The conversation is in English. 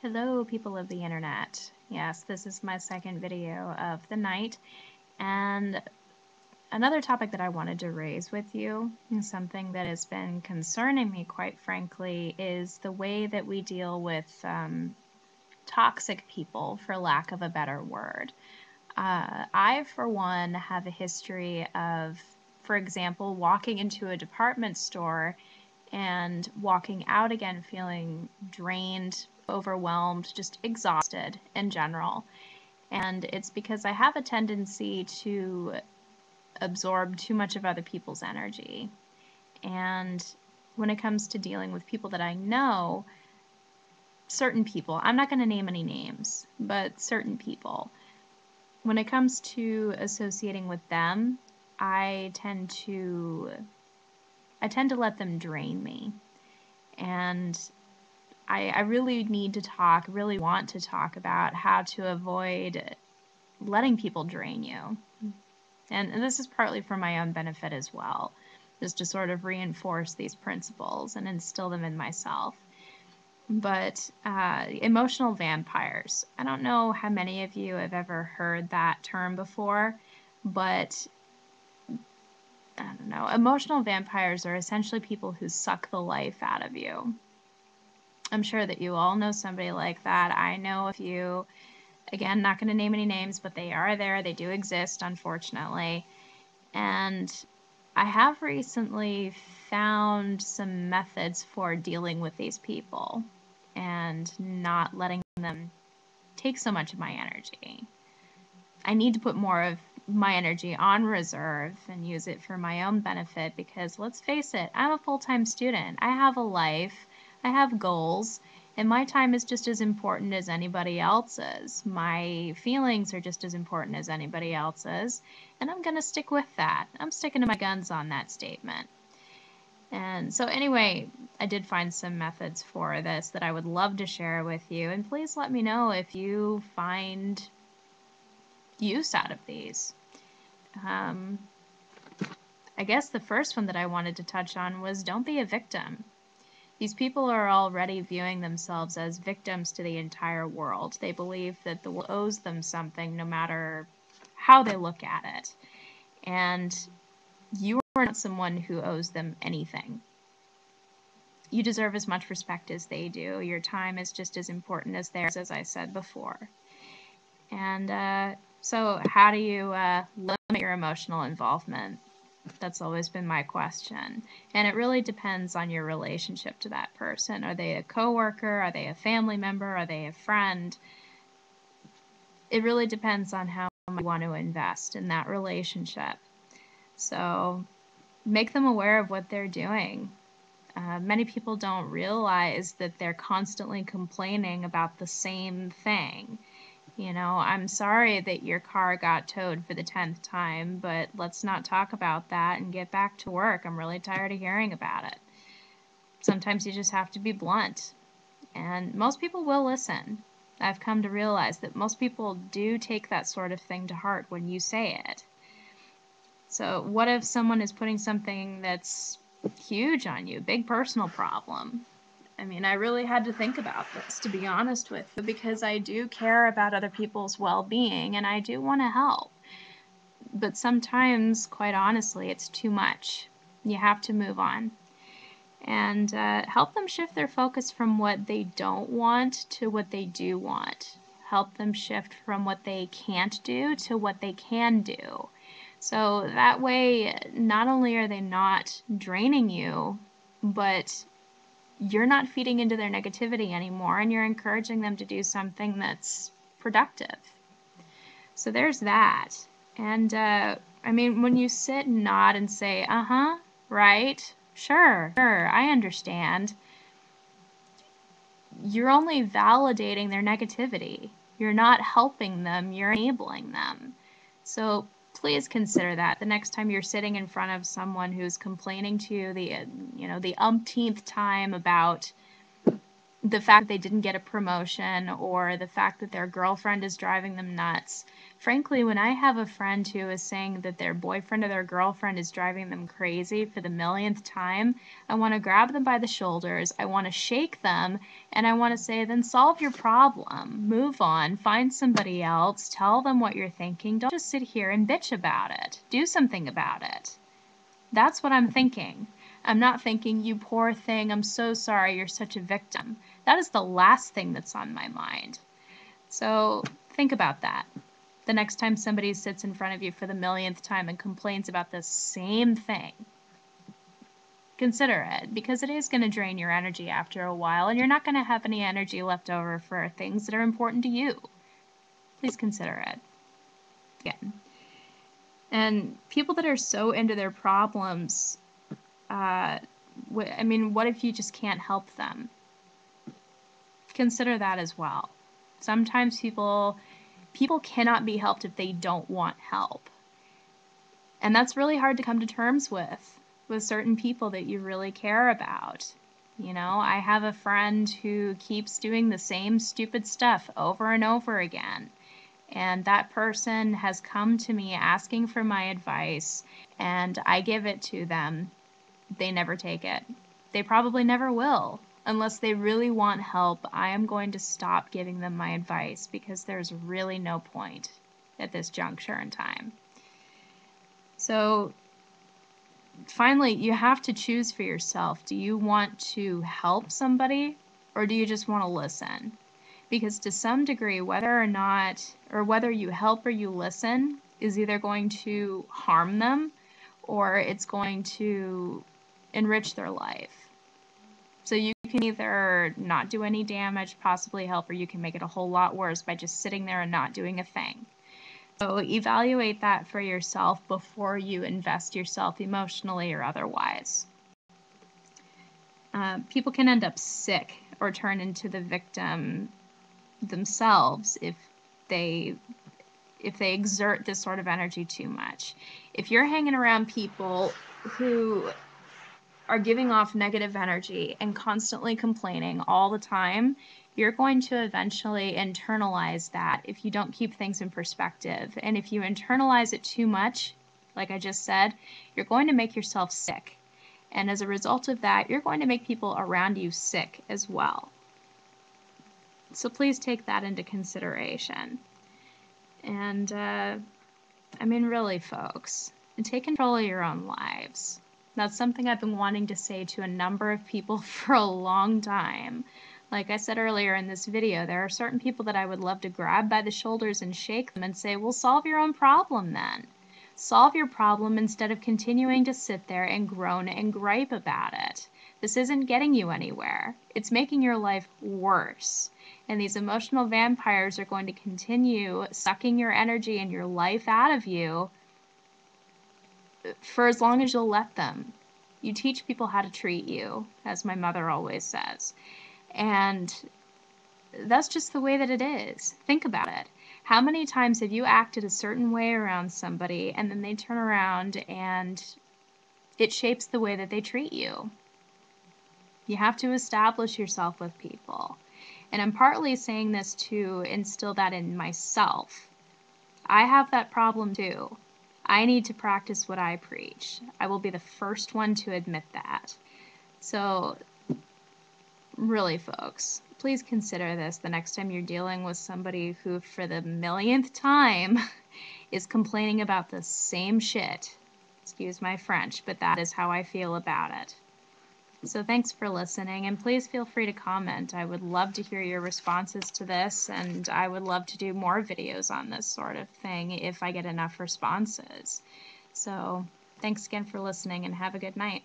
Hello, people of the internet. Yes, this is my second video of the night, and another topic that I wanted to raise with you, and something that has been concerning me, quite frankly, is the way that we deal with toxic people, for lack of a better word. I, for one, have a history of, for example, walking into a department store and walking out again feeling drained, overwhelmed, just exhausted in general. And it's because I have a tendency to absorb too much of other people's energy. And when it comes to dealing with people that I know, certain people, I'm not going to name any names, but certain people, when it comes to associating with them, I tend to let them drain me. And I really need to talk, really want to talk about how to avoid letting people drain you. And this is partly for my own benefit as well, just to sort of reinforce these principles and instill them in myself. But emotional vampires. I don't know how many of you have ever heard that term before, but I don't know. Emotional vampires are essentially people who suck the life out of you. I'm sure that you all know somebody like that. I know a few. Again, not going to name any names, but they are there. They do exist, unfortunately. And I have recently found some methods for dealing with these people and not letting them take so much of my energy. I need to put more of my energy on reserve and use it for my own benefit because, let's face it, I'm a full-time student. I have a life. I have goals. And my time is just as important as anybody else's. My feelings are just as important as anybody else's. And I'm going to stick with that. I'm sticking to my guns on that statement. And so anyway, I did find some methods for this that I would love to share with you. And please let me know if you find use out of these. I guess the first one that I wanted to touch on was don't be a victim. These people are already viewing themselves as victims to the entire world. They believe that the world owes them something no matter how they look at it. And you are not someone who owes them anything. You deserve as much respect as they do. Your time is just as important as theirs, as I said before. And so how do you limit your emotional involvement? That's always been my question. And it really depends on your relationship to that person. Are they a coworker? Are they a family member? Are they a friend? It really depends on how much you want to invest in that relationship. So make them aware of what they're doing. Many people don't realize that they're constantly complaining about the same thing. You know, I'm sorry that your car got towed for the 10th time, but let's not talk about that and get back to work. I'm really tired of hearing about it. Sometimes you just have to be blunt. And most people will listen. I've come to realize that most people do take that sort of thing to heart when you say it. So what if someone is putting something that's huge on you, big personal problem? I mean, I really had to think about this, to be honest with you, because I do care about other people's well-being and I do want to help. But sometimes, quite honestly, it's too much. You have to move on. And help them shift their focus from what they don't want to what they do want. Help them shift from what they can't do to what they can do. So that way, not only are they not draining you, but you're not feeding into their negativity anymore and you're encouraging them to do something that's productive. So there's that. And I mean, when you sit and nod and say, uh-huh, right, sure, I understand, you're only validating their negativity. You're not helping them, you're enabling them. So please consider that the next time you're sitting in front of someone who's complaining to you the umpteenth time about the fact that they didn't get a promotion or the fact that their girlfriend is driving them nuts. Frankly, when I have a friend who is saying that their boyfriend or their girlfriend is driving them crazy for the millionth time, I want to grab them by the shoulders, I want to shake them, and I want to say, then solve your problem. Move on, find somebody else, tell them what you're thinking. Don't just sit here and bitch about it. Do something about it. That's what I'm thinking. I'm not thinking, you poor thing, I'm so sorry, you're such a victim. That is the last thing that's on my mind. So think about that. The next time somebody sits in front of you for the millionth time and complains about the same thing, consider it, because it is going to drain your energy after a while, and you're not going to have any energy left over for things that are important to you. Please consider it. Again. And people that are so into their problems, I mean, what if you just can't help them? Consider that as well. Sometimes people cannot be helped if they don't want help. And that's really hard to come to terms with certain people that you really care about. You know, I have a friend who keeps doing the same stupid stuff over and over again. And that person has come to me asking for my advice, and I give it to them. They never take it. They probably never will. Unless they really want help, I am going to stop giving them my advice because there's really no point at this juncture in time. So finally, you have to choose for yourself. Do you want to help somebody, or do you just want to listen? Because to some degree, whether you help or you listen is either going to harm them or it's going to enrich their life. So you can either not do any damage, possibly help, or you can make it a whole lot worse by just sitting there and not doing a thing. So evaluate that for yourself before you invest yourself emotionally or otherwise. People can end up sick or turn into the victim themselves if they exert this sort of energy too much. If you're hanging around people who are giving off negative energy and constantly complaining all the time, you're going to eventually internalize that if you don't keep things in perspective. And if you internalize it too much, like I just said, you're going to make yourself sick. And as a result of that, you're going to make people around you sick as well. So please take that into consideration. And, I mean, really, folks, take control of your own lives. That's something I've been wanting to say to a number of people for a long time. Like I said earlier in this video, there are certain people that I would love to grab by the shoulders and shake them and say, well, solve your own problem then. Solve your problem instead of continuing to sit there and groan and gripe about it. This isn't getting you anywhere. It's making your life worse. And these emotional vampires are going to continue sucking your energy and your life out of you for as long as you'll let them. You teach people how to treat you, as my mother always says. And that's just the way that it is. Think about it. How many times have you acted a certain way around somebody and then they turn around and it shapes the way that they treat you? You have to establish yourself with people. And I'm partly saying this to instill that in myself. I have that problem too. I need to practice what I preach. I will be the first one to admit that. So, really, folks, please consider this the next time you're dealing with somebody who, for the millionth time, is complaining about the same shit. Excuse my French, but that is how I feel about it. So thanks for listening, and please feel free to comment. I would love to hear your responses to this, and I would love to do more videos on this sort of thing if I get enough responses. So thanks again for listening, and have a good night.